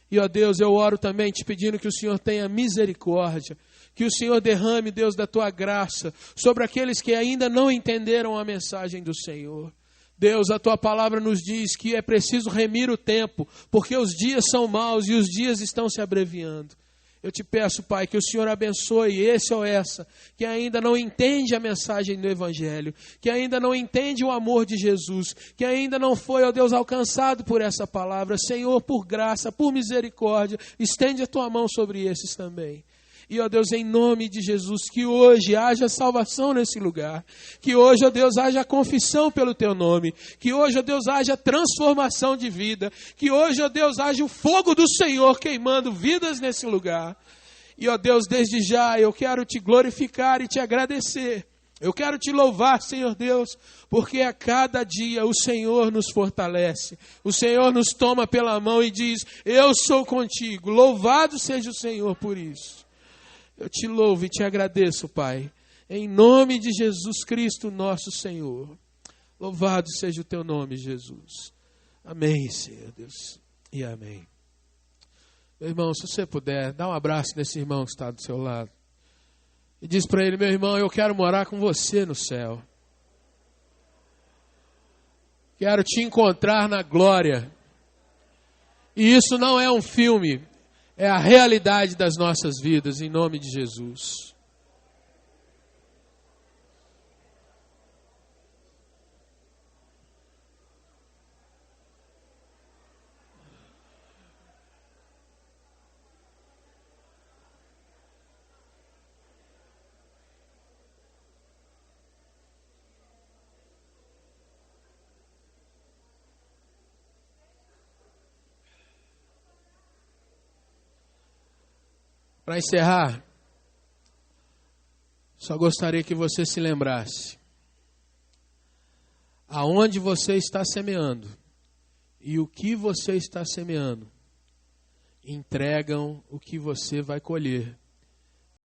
E, ó Deus, eu oro também te pedindo que o Senhor tenha misericórdia, que o Senhor derrame, Deus, da Tua graça sobre aqueles que ainda não entenderam a mensagem do Senhor. Deus, a Tua palavra nos diz que é preciso remir o tempo, porque os dias são maus e os dias estão se abreviando. Eu te peço, Pai, que o Senhor abençoe esse ou essa que ainda não entende a mensagem do Evangelho, que ainda não entende o amor de Jesus, que ainda não foi, ó Deus, alcançado por essa palavra. Senhor, por graça, por misericórdia, estende a Tua mão sobre esses também. E, ó Deus, em nome de Jesus, que hoje haja salvação nesse lugar. Que hoje, ó Deus, haja confissão pelo Teu nome. Que hoje, ó Deus, haja transformação de vida. Que hoje, ó Deus, haja o fogo do Senhor queimando vidas nesse lugar. E, ó Deus, desde já eu quero Te glorificar e Te agradecer. Eu quero Te louvar, Senhor Deus, porque a cada dia o Senhor nos fortalece. O Senhor nos toma pela mão e diz, eu sou contigo. Louvado seja o Senhor por isso. Eu Te louvo e Te agradeço, Pai, em nome de Jesus Cristo, nosso Senhor. Louvado seja o Teu nome, Jesus. Amém, Senhor Deus, e amém. Meu irmão, se você puder, dá um abraço nesse irmão que está do seu lado. E diz para ele: meu irmão, eu quero morar com você no céu. Quero te encontrar na glória. E isso não é um filme, é a realidade das nossas vidas, em nome de Jesus. Para encerrar, só gostaria que você se lembrasse. Aonde você está semeando e o que você está semeando entregam o que você vai colher